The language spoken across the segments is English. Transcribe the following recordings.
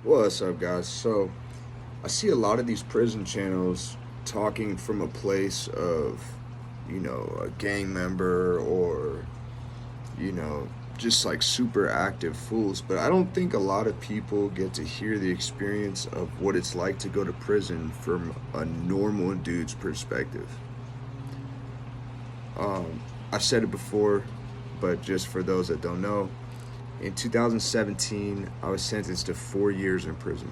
What's up, guys? So, I see a lot of these prison channels talking from a place of, a gang member or, you know, just like super active fools. But I don't think a lot of people get to hear the experience of what it's like to go to prison from a normal dude's perspective. I've said it before, but just for those that don't know, in 2017, I was sentenced to 4 years in prison.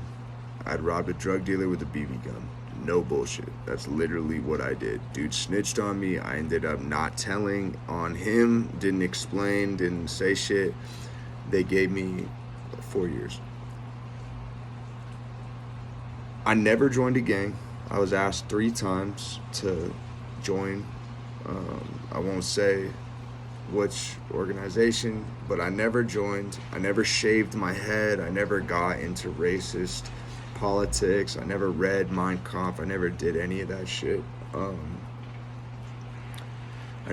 I'd robbed a drug dealer with a BB gun. No bullshit. That's literally what I did. Dude snitched on me. I ended up not telling on him, didn't explain, didn't say shit. They gave me 4 years. I never joined a gang. I was asked 3 times to join. I won't say which organization, but I never joined. I never shaved my head. I never got into racist politics. I never read Mein Kampf. I never did any of that shit. I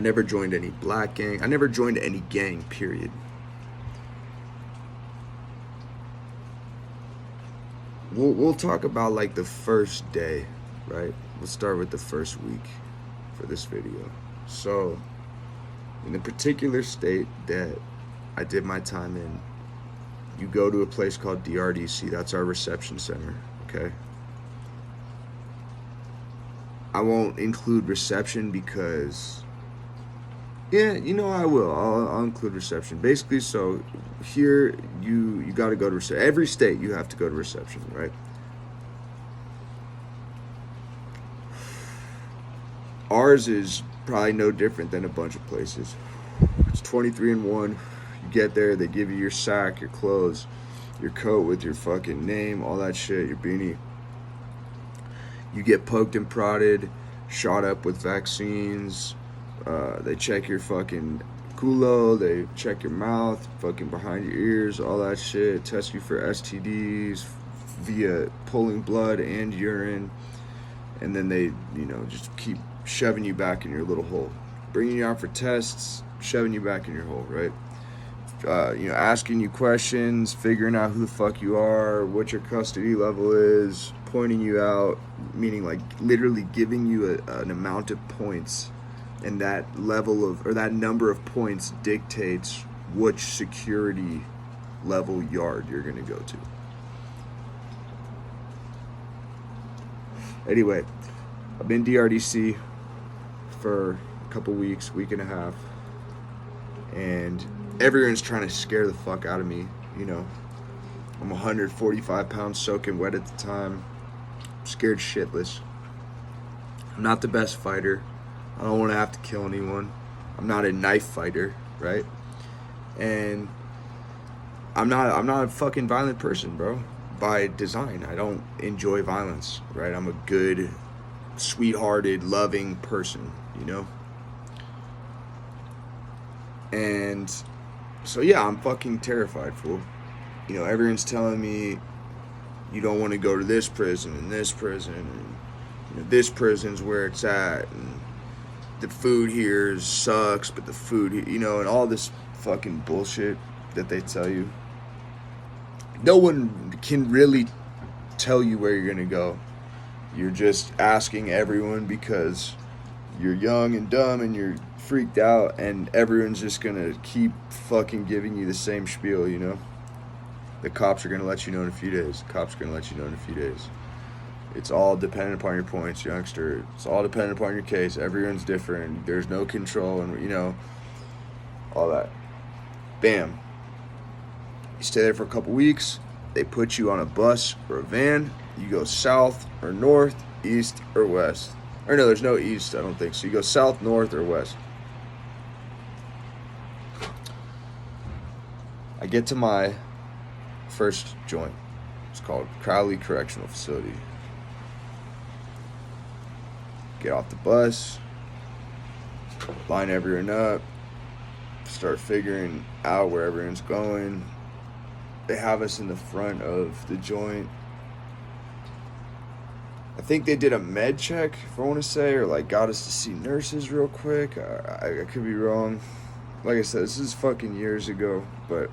never joined any black gang. I never joined any gang, period. We'll talk about like the first day, right? We'll start with the first week for this video. So, in the particular state that I did my time in, you go to a place called DRDC. That's our reception center, okay? I won't include reception because, yeah, I will. I'll include reception. Basically, so here you got to go to reception. Every state you have to go to reception, right? Ours is probably no different than a bunch of places. It's 23-1. You get there, they give you your sack, your clothes, your coat with your fucking name, all that shit, your beanie. You get poked and prodded, shot up with vaccines. They check your fucking culo, they check your mouth, fucking behind your ears, all that shit. Test you for STDs via pulling blood and urine. And then they, just keep shoving you back in your little hole. Bringing you out for tests, shoving you back in your hole, right? Asking you questions, figuring out who the fuck you are, what your custody level is, pointing you out, meaning like literally giving you an amount of points, and that level of, or that number of points dictates which security level yard you're gonna go to. Anyway, I've been DRDC for a couple weeks, week and a half, and everyone's trying to scare the fuck out of me. I'm 145 pounds soaking wet at the time. I'm scared shitless. I'm not the best fighter. I don't want to have to kill anyone. I'm not a knife fighter, right? And I'm not a fucking violent person, bro. By design, I don't enjoy violence, right? I'm a good, sweethearted, loving person, And so yeah, I'm fucking terrified, fool. Everyone's telling me you don't want to go to this prison and this prison, and this prison's where it's at, and the food here sucks, but the food, and all this fucking bullshit that they tell you. No one can really tell you where you're gonna go. You're just asking everyone because you're young and dumb and you're freaked out, and everyone's just gonna keep fucking giving you the same spiel, The cops are gonna let you know in a few days. The cops are gonna let you know in a few days. It's all dependent upon your points, youngster. It's all dependent upon your case. Everyone's different. There's no control, and all that. Bam. You stay there for a couple weeks. They put you on a bus or a van. You go south or north, east or west. Or no, there's no east, I don't think. So you go south, north, or west. I get to my first joint. It's called Crowley Correctional Facility. Get off the bus, line everyone up, start figuring out where everyone's going. They have us in the front of the joint. I think they did a med check, if I want to say, or like got us to see nurses real quick. I could be wrong. Like I said, this is fucking years ago, but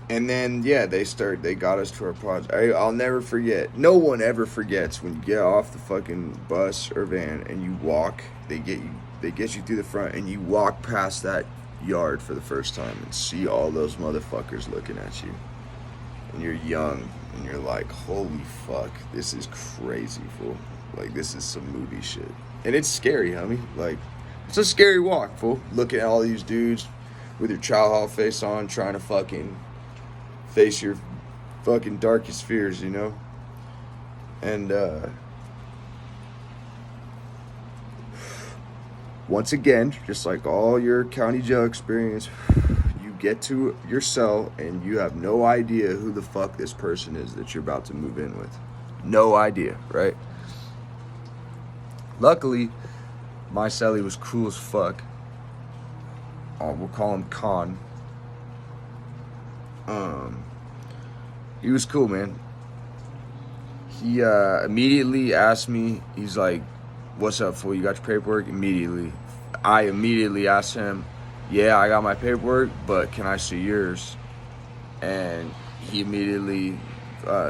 And then they got us to our pods. I'll never forget. No one ever forgets when you get off the fucking bus or van and you walk. They get you through the front and you walk past that yard for the first time and see all those motherfuckers looking at you. And you're young and you're like, holy fuck, this is crazy, fool. Like, this is some movie shit. And it's scary, homie. Like, it's a scary walk, fool. Looking at all these dudes with your chow hall face on, trying to fucking face your fucking darkest fears, you know? And, once again, just like all your county jail experience, you get to your cell and you have no idea who the fuck this person is that you're about to move in with. No idea, right? Luckily, my cellie was cool as fuck. We'll call him Khan. He was cool, man. He immediately asked me, he's like, what's up, fool? You got your paperwork? Immediately. I immediately asked him, yeah, I got my paperwork, but can I see yours? And he immediately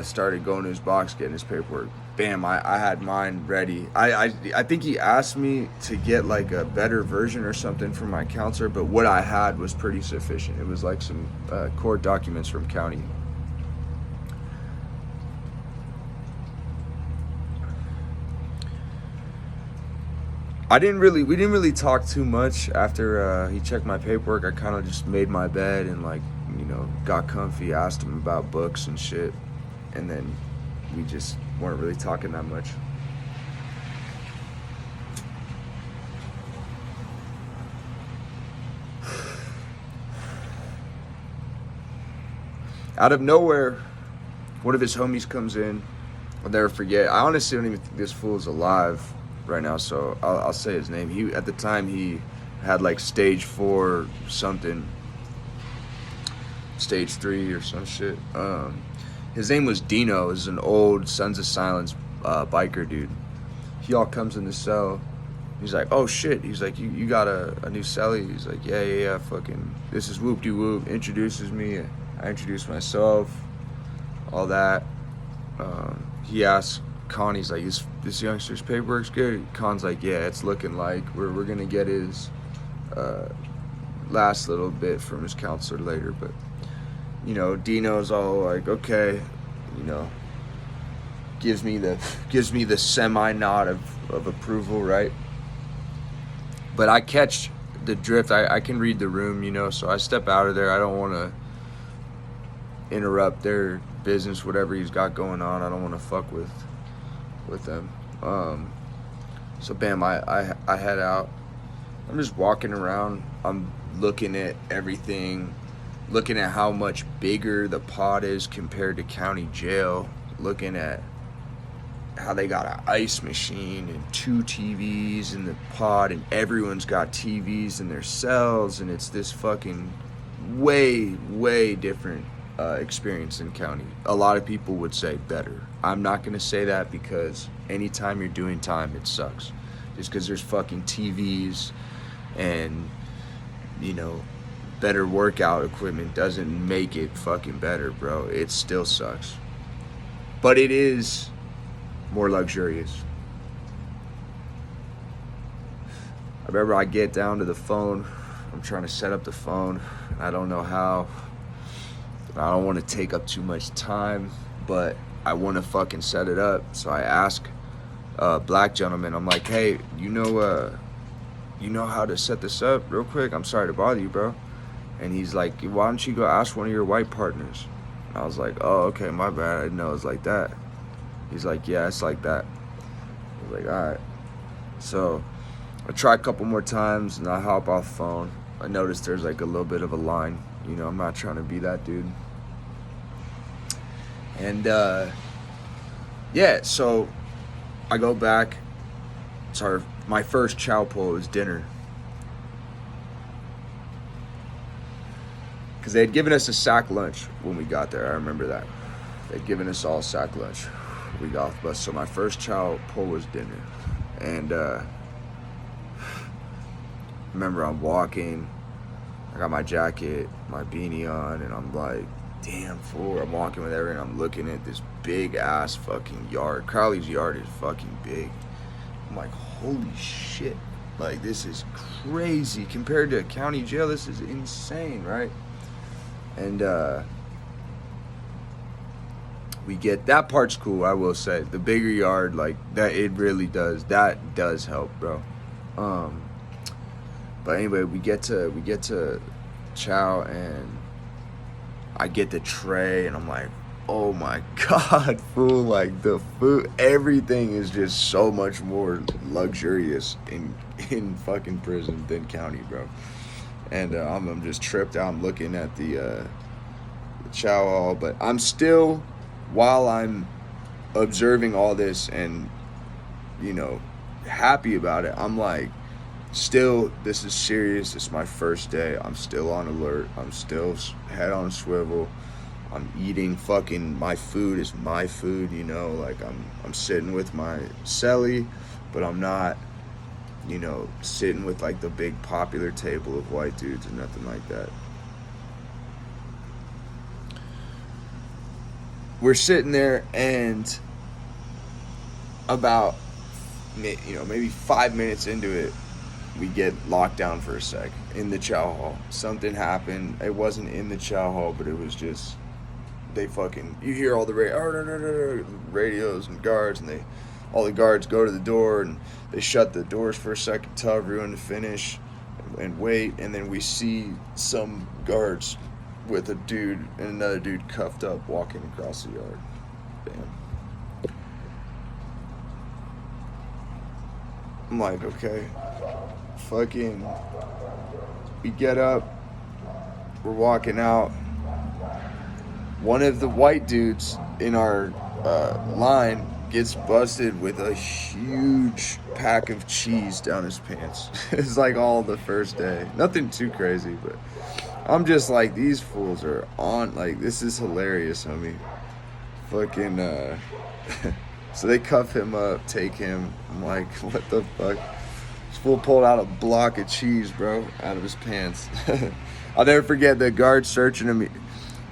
started going to his box, getting his paperwork. Bam, I had mine ready. I think he asked me to get like a better version or something from my counselor, but what I had was pretty sufficient. It was like some court documents from county. We didn't really talk too much after he checked my paperwork. I kind of just made my bed and, like, you know, got comfy, asked him about books and shit, and then we just weren't really talking that much. Out of nowhere, one of his homies comes in. I'll never forget. I honestly don't even think this fool is alive right now, so I'll say his name. He, at the time, he had like stage 4 something, stage 3 or some shit. His name was Dino. Is an old Sons of Silence biker dude. He all comes in the cell. He's like, oh shit. He's like, you got a new cellie? He's like, yeah, fucking, this is whoop-de-whoop. Introduces me. I introduce myself, all that. He asks Con, he's like, this youngster's paperwork's good? Con's like, yeah, it's looking like we're gonna get his last little bit from his counselor later. But, you know, Dino's all like, okay, you know, gives me the semi nod of approval, right? But I catch the drift. I can read the room, you know, so I step out of there. I don't want to interrupt their business, whatever he's got going on. I don't want to fuck with them. So bam, I head out. I'm just walking around. I'm looking at everything, looking at how much bigger the pod is compared to county jail, looking at how they got an ice machine and 2 TVs in the pod, and everyone's got TVs in their cells, and it's this fucking way different experience in county. A lot of people would say better. I'm not gonna say that, because anytime you're doing time, it sucks. Just because there's fucking TVs and, you know, better workout equipment doesn't make it fucking better, bro. It still sucks. But it is more luxurious. I remember I get down to the phone. I'm trying to set up the phone. I don't know how. I don't want to take up too much time, but I want to fucking set it up. So I ask a black gentleman, I'm like, hey, you know how to set this up real quick? I'm sorry to bother you, bro. And he's like, why don't you go ask one of your white partners? And I was like, oh, okay, my bad. I didn't know it was like that. He's like, yeah, it's like that. I was like, all right. So I try a couple more times and I hop off the phone. I noticed there's like a little bit of a line. You know, I'm not trying to be that dude. And yeah, so I go back. Sorry, my first chow pull was dinner. Because they had given us a sack lunch when we got there. I remember that. They'd given us all sack lunch. We got off the bus. So my first chow pull was dinner. And remember, I'm walking. I got my jacket, my beanie on, and I'm like, damn, fool. I'm walking with Erin, I'm looking at this big ass fucking yard. Carly's yard is fucking big. I'm like, holy shit. Like, this is crazy. Compared to a county jail, this is insane, right? And, we get, that part's cool, I will say. The bigger yard, like, that, it really does. That does help, bro. But anyway, we get to chow, and I get the tray, and I'm like, oh my God, fool. Like, the food, everything is just so much more luxurious in fucking prison than county, bro. And I'm just tripped out. I'm looking at the chow hall, but I'm still, while I'm observing all this and, you know, happy about it, I'm like, still, this is serious. It's my first day. I'm still on alert. I'm still head on swivel. I'm eating fucking, my food is my food, you know, like I'm sitting with my celly, but I'm not, you know, sitting with like the big popular table of white dudes or nothing like that. We're sitting there, and about, you know, maybe 5 minutes into it, we get locked down for a sec in the chow hall. Something happened. It wasn't in the chow hall, but it was just, they fucking, you hear all the radios and guards, and all the guards go to the door, and they shut the doors for a second, tell everyone to finish and wait, and then we see some guards with a dude and another dude cuffed up walking across the yard. Damn. I'm like, okay. Fucking, we get up, we're walking out. One of the white dudes in our line gets busted with a huge pack of cheese down his pants. It's like all the first day. Nothing too crazy, but I'm just like, these fools are on, like, this is hilarious, homie. Fucking, so they cuff him up, take him. I'm like, what the fuck? This fool pulled out a block of cheese, bro, out of his pants. I'll never forget the guard searching him.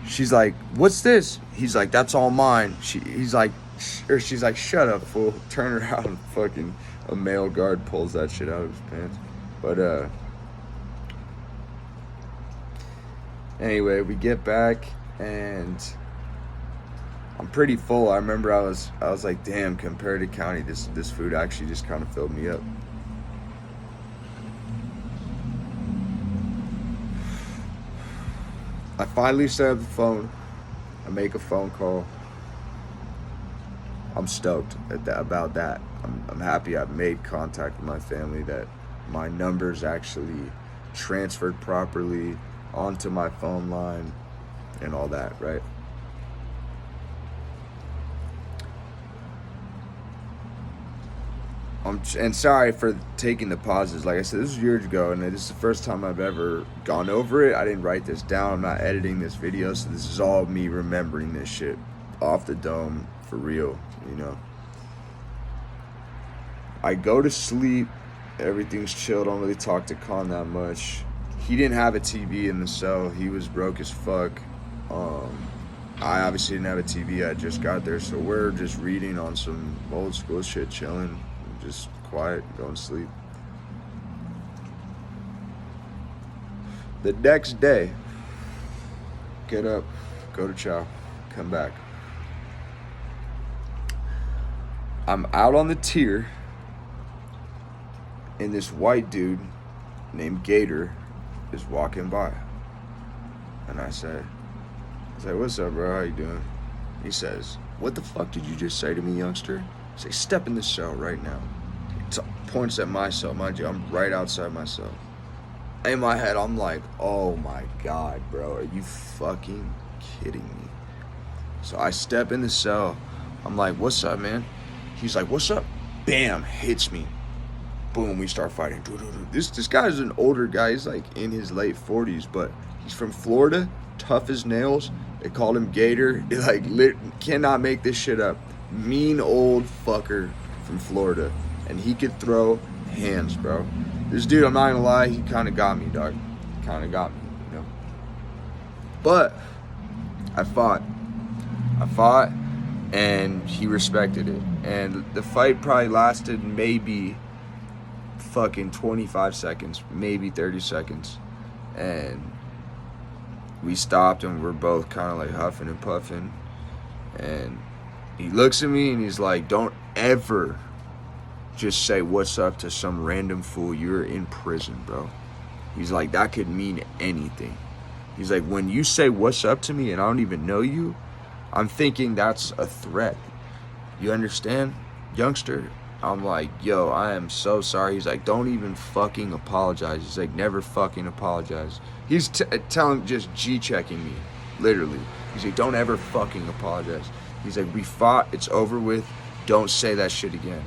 She's like, what's this? He's like, that's all mine. She's like, shut up, fool. Turn around, and fucking a male guard pulls that shit out of his pants. But, anyway, we get back, and I'm pretty full. I remember I was like, damn, compared to county, this food actually just kind of filled me up. I finally set up the phone. I make a phone call. I'm stoked about that. I'm happy I've made contact with my family, that my number's actually transferred properly onto my phone line and all that, right? And sorry for taking the pauses. Like I said, this was years ago, and this is the first time I've ever gone over it. I didn't write this down. I'm not editing this video, so this is all me remembering this shit off the dome for real, you know. I go to sleep. Everything's chill. Don't really talk to Khan that much. He didn't have a TV in the cell. He was broke as fuck. I obviously didn't have a TV. I just got there, so we're just reading on some old school shit, chilling. Just quiet, going to sleep. The next day, get up, go to chow, come back. I'm out on the tier, and this white dude named Gator is walking by. And I say, what's up, bro? How you doing? He says, what the fuck did you just say to me, youngster? I say, step in this cell right now. He points at my cell. Mind you, I'm right outside my cell. In my head, I'm like, oh my God, bro. Are you fucking kidding me? So I step in the cell. I'm like, what's up, man? He's like, what's up? Bam, hits me. Boom, we start fighting. This guy's an older guy. He's like in his late 40s, but he's from Florida, tough as nails. They called him Gator. He cannot make this shit up. Mean old fucker from Florida, and he could throw hands, bro. This dude, I'm not gonna lie, he kind of got me, dog. Kind of got me, you know. But I fought, and he respected it. And the fight probably lasted maybe fucking 25 seconds, maybe 30 seconds. And we stopped, and we're both kind of like huffing and puffing. And he looks at me and he's like, don't ever just say what's up to some random fool. You're in prison, bro. He's like, that could mean anything. He's like, when you say what's up to me and I don't even know you, I'm thinking that's a threat. You understand, youngster? I'm like, yo, I am so sorry. He's like, don't even fucking apologize. He's like, never fucking apologize. He's telling, just G-checking me, literally. He's like, don't ever fucking apologize. He's like, we fought, it's over with. Don't say that shit again.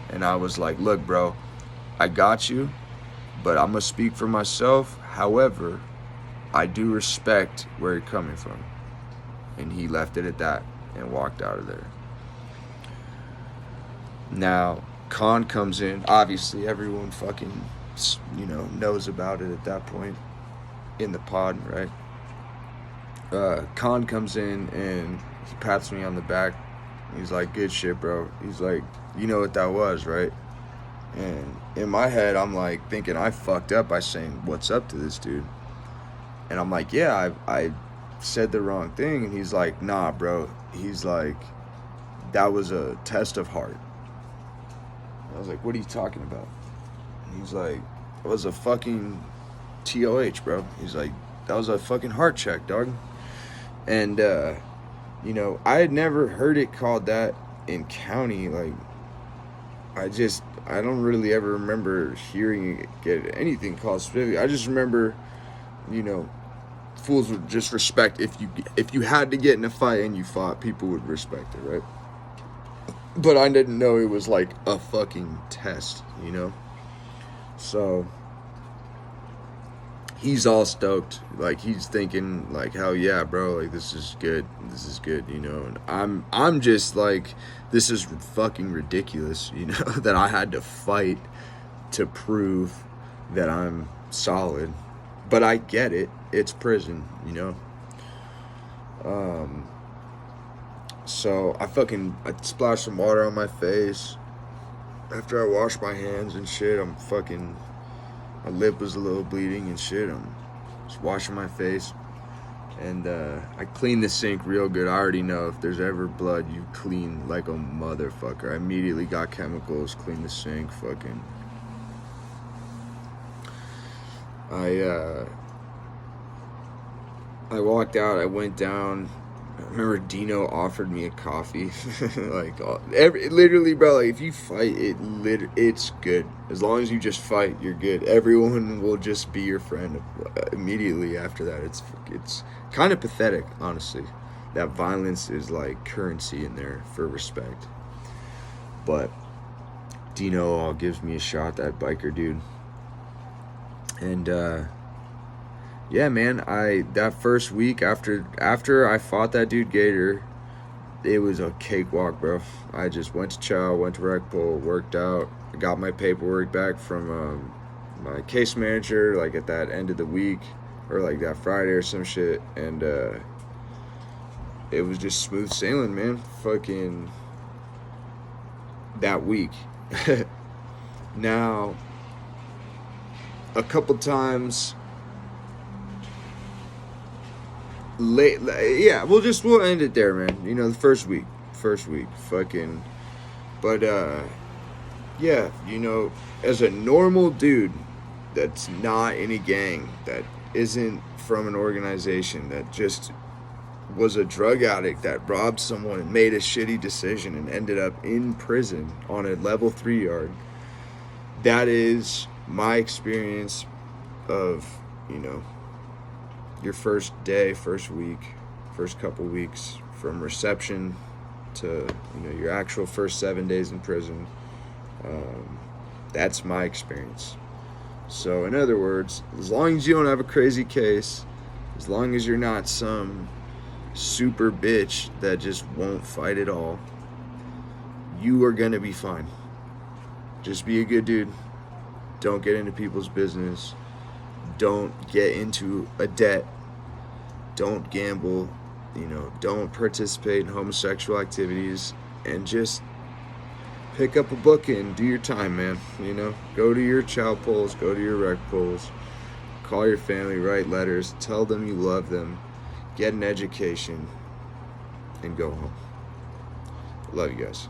And I was like, look, bro, I got you, but I'm gonna speak for myself. However, I do respect where you're coming from. And he left it at that and walked out of there. Now, Khan comes in. Obviously, everyone fucking, knows about it at that point in the pod, right? Khan comes in and he pats me on the back. He's like, good shit, bro. He's like, you know what that was, right? And in my head, I'm like thinking I fucked up by saying what's up to this dude. And I'm like, yeah, I said the wrong thing. And he's like, nah, bro. He's like, that was a test of heart. I was like, what are you talking about? And he's like, it was a fucking TOH, bro. He's like, that was a fucking heart check, dog. And, I had never heard it called that in county. Like, I don't really ever remember hearing it get anything called specifically. I just remember, fools would just respect if you had to get in a fight and you fought, people would respect it, right? But I didn't know it was like a fucking test, So he's all stoked, like he's thinking like, hell yeah, bro, like this is good, and I'm just like, this is fucking ridiculous, that I had to fight to prove that I'm solid. But I get it, it's prison, So I splashed some water on my face. After I washed my hands and shit, my lip was a little bleeding and shit. I'm just washing my face. And I cleaned the sink real good. I already know if there's ever blood, you clean like a motherfucker. I immediately got chemicals, cleaned the sink, fucking. I walked out, I went down. I remember Dino offered me a coffee. Literally, bro, like, if you fight, it's good. As long as you just fight, you're good. Everyone will just be your friend immediately after that. It's kind of pathetic, honestly. That violence is like currency in there for respect. But Dino all gives me a shot, that biker dude. And, yeah, man, that first week after I fought that dude Gator, it was a cakewalk, bro. I just went to chow, went to rec pool, worked out, got my paperwork back from my case manager, like at that end of the week, or like that Friday or some shit, and it was just smooth sailing, man. Fucking that week. Now, a couple times. We'll end it there, man. The first week, fucking. But yeah, as a normal dude that's not in a gang, that isn't from an organization, that just was a drug addict, that robbed someone and made a shitty decision and ended up in prison on a level 3 yard. That is my experience of, your first day, first week, first couple weeks, from reception to, your actual first 7 days in prison. That's my experience. So in other words, as long as you don't have a crazy case, as long as you're not some super bitch that just won't fight at all, you are gonna be fine. Just be a good dude. Don't get into people's business. Don't get into a debt. Don't gamble. You know, don't participate in homosexual activities, and just pick up a book and do your time, man. You know, go to your chow polls, go to your rec polls, call your family, write letters, tell them you love them, get an education, and go home. Love you guys.